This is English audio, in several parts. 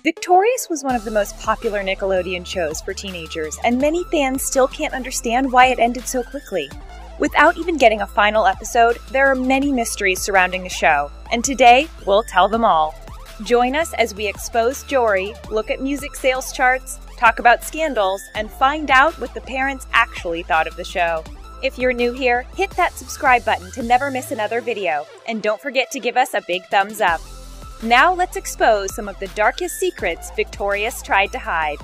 Victorious was one of the most popular Nickelodeon shows for teenagers, and many fans still can't understand why it ended so quickly. Without even getting a final episode, there are many mysteries surrounding the show, and today, we'll tell them all. Join us as we expose Tori, look at music sales charts, talk about scandals, and find out what the parents actually thought of the show. If you're new here, hit that subscribe button to never miss another video, and don't forget to give us a big thumbs up. Now let's expose some of the darkest secrets Victorious tried to hide.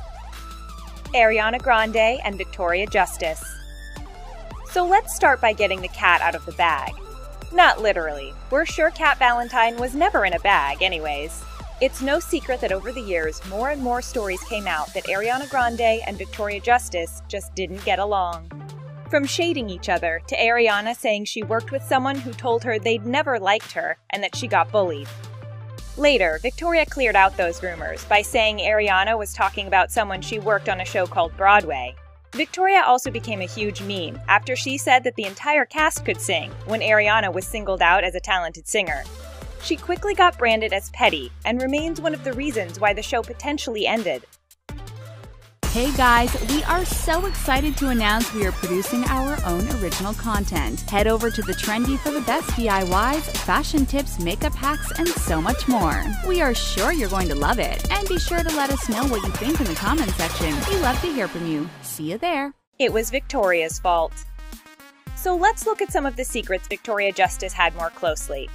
Ariana Grande and Victoria Justice. So let's start by getting the cat out of the bag. Not literally. We're sure Cat Valentine was never in a bag anyways. It's no secret that over the years, more and more stories came out that Ariana Grande and Victoria Justice just didn't get along. From shading each other to Ariana saying she worked with someone who told her they'd never liked her and that she got bullied. Later, Victoria cleared out those rumors by saying Ariana was talking about someone she worked on a show called Broadway. Victoria also became a huge meme after she said that the entire cast could sing when Ariana was singled out as a talented singer. She quickly got branded as petty and remains one of the reasons why the show potentially ended. Hey guys, we are so excited to announce we are producing our own original content. Head over to The Trendy for the best DIYs, fashion tips, makeup hacks, and so much more. We are sure you're going to love it, and be sure to let us know what you think in the comment section. We love to hear from you. See you there. It was Victoria's fault. So let's look at some of the secrets Victoria Justice had more closely.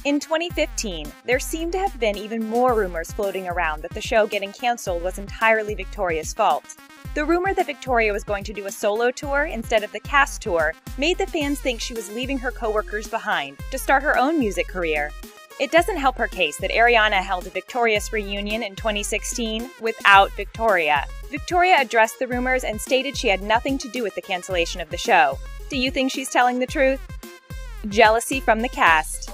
In 2015, there seemed to have been even more rumors floating around that the show getting canceled was entirely Victoria's fault. The rumor that Victoria was going to do a solo tour instead of the cast tour made the fans think she was leaving her coworkers behind to start her own music career. It doesn't help her case that Ariana held a Victorious reunion in 2016 without Victoria. Victoria addressed the rumors and stated she had nothing to do with the cancellation of the show. Do you think she's telling the truth? Jealousy from the cast.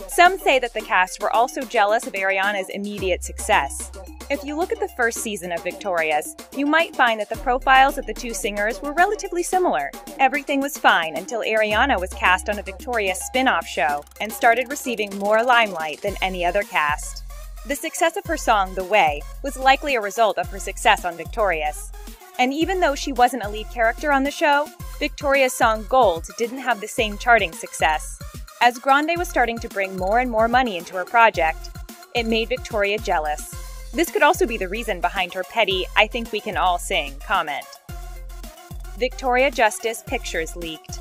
Some say that the cast were also jealous of Ariana's immediate success. If you look at the first season of Victorious, you might find that the profiles of the two singers were relatively similar. Everything was fine until Ariana was cast on a Victorious spin-off show and started receiving more limelight than any other cast. The success of her song, The Way, was likely a result of her success on Victorious. And even though she wasn't a lead character on the show, Victoria's song Gold didn't have the same charting success. As Grande was starting to bring more and more money into her project, it made Victoria jealous. This could also be the reason behind her petty "I think we can all sing" comment. Victoria Justice pictures leaked.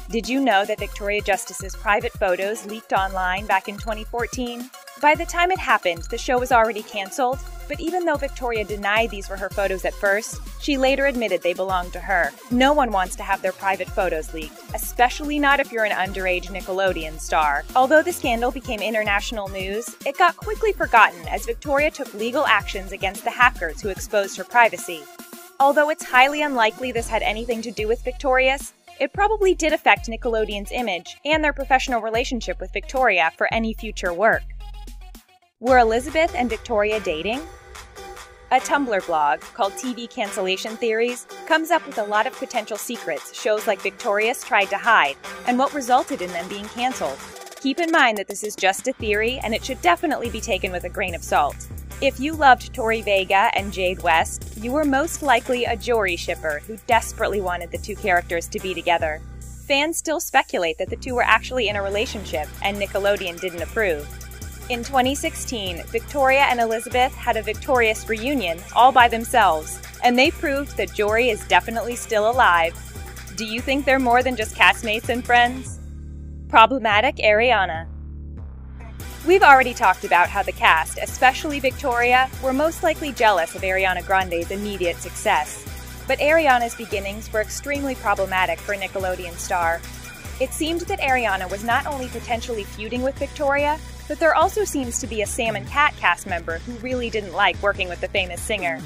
Did you know that Victoria Justice's private photos leaked online back in 2014? By the time it happened, the show was already canceled, but even though Victoria denied these were her photos at first, she later admitted they belonged to her. No one wants to have their private photos leaked, especially not if you're an underage Nickelodeon star. Although the scandal became international news, it got quickly forgotten as Victoria took legal actions against the hackers who exposed her privacy. Although it's highly unlikely this had anything to do with Victorious, it probably did affect Nickelodeon's image and their professional relationship with Victoria for any future work. Were Elizabeth and Victoria dating? A Tumblr blog called TV Cancellation Theories comes up with a lot of potential secrets shows like Victorious tried to hide and what resulted in them being canceled. Keep in mind that this is just a theory and it should definitely be taken with a grain of salt. If you loved Tori Vega and Jade West, you were most likely a Jory shipper who desperately wanted the two characters to be together. Fans still speculate that the two were actually in a relationship and Nickelodeon didn't approve. In 2016, Victoria and Elizabeth had a Victorious reunion all by themselves, and they proved that Jory is definitely still alive. Do you think they're more than just castmates and friends? Problematic Ariana. We've already talked about how the cast, especially Victoria, were most likely jealous of Ariana Grande's immediate success. But Ariana's beginnings were extremely problematic for a Nickelodeon star. It seemed that Ariana was not only potentially feuding with Victoria, but there also seems to be a Sam and Cat cast member who really didn't like working with the famous singer.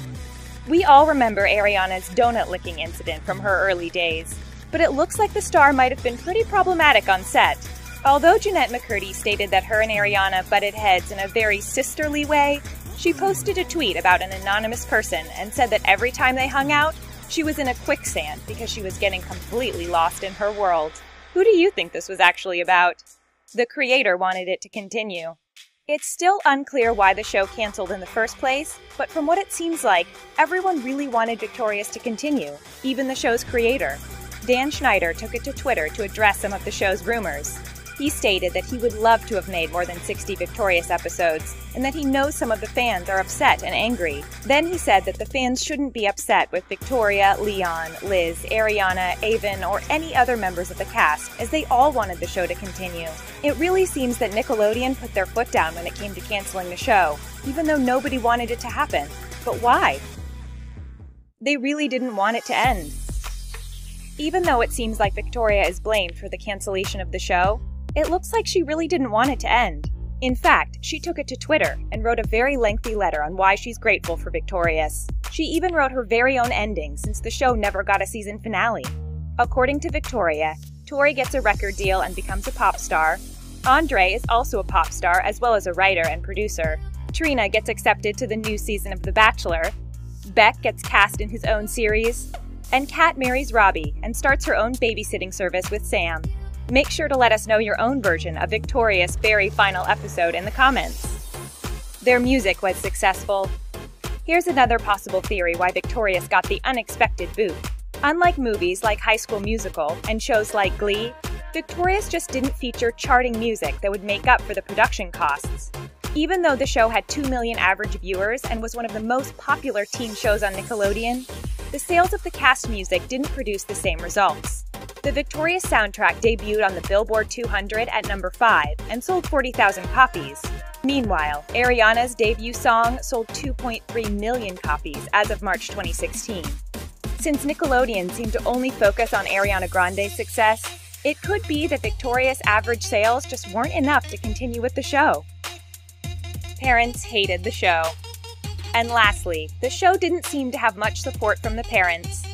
We all remember Ariana's donut licking incident from her early days, but it looks like the star might have been pretty problematic on set. Although Jeanette McCurdy stated that her and Ariana butted heads in a very sisterly way, she posted a tweet about an anonymous person and said that every time they hung out, she was in a quicksand because she was getting completely lost in her world. Who do you think this was actually about? The creator wanted it to continue. It's still unclear why the show canceled in the first place, but from what it seems like, everyone really wanted Victorious to continue, even the show's creator. Dan Schneider took it to Twitter to address some of the show's rumors. He stated that he would love to have made more than 60 Victorious episodes, and that he knows some of the fans are upset and angry. Then he said that the fans shouldn't be upset with Victoria, Leon, Liz, Ariana, Avon, or any other members of the cast, as they all wanted the show to continue. It really seems that Nickelodeon put their foot down when it came to canceling the show, even though nobody wanted it to happen. But why? They really didn't want it to end. Even though it seems like Victoria is blamed for the cancellation of the show, it looks like she really didn't want it to end. In fact, she took it to Twitter and wrote a very lengthy letter on why she's grateful for Victorious. She even wrote her very own ending since the show never got a season finale. According to Victoria, Tori gets a record deal and becomes a pop star. Andre is also a pop star as well as a writer and producer. Trina gets accepted to the new season of The Bachelor. Beck gets cast in his own series. And Kat marries Robbie and starts her own babysitting service with Sam. Make sure to let us know your own version of Victorious' very final episode in the comments. Their music was successful. Here's another possible theory why Victorious got the unexpected boot. Unlike movies like High School Musical and shows like Glee, Victorious just didn't feature charting music that would make up for the production costs. Even though the show had 2 million average viewers and was one of the most popular teen shows on Nickelodeon, the sales of the cast music didn't produce the same results. The Victorious soundtrack debuted on the Billboard 200 at number 5 and sold 40,000 copies. Meanwhile, Ariana's debut song sold 2.3 million copies as of March 2016. Since Nickelodeon seemed to only focus on Ariana Grande's success, it could be that Victorious' average sales just weren't enough to continue with the show. Parents hated the show. And lastly, the show didn't seem to have much support from the parents.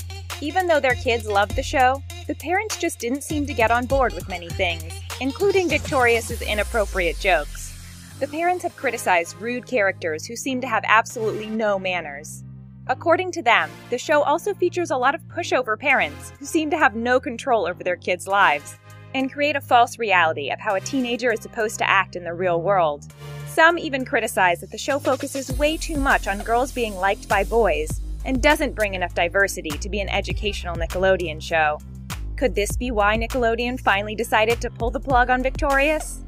Even though their kids loved the show, the parents just didn't seem to get on board with many things, including Victorious's inappropriate jokes. The parents have criticized rude characters who seem to have absolutely no manners. According to them, the show also features a lot of pushover parents who seem to have no control over their kids' lives, and create a false reality of how a teenager is supposed to act in the real world. Some even criticize that the show focuses way too much on girls being liked by boys, and doesn't bring enough diversity to be an educational Nickelodeon show. Could this be why Nickelodeon finally decided to pull the plug on Victorious?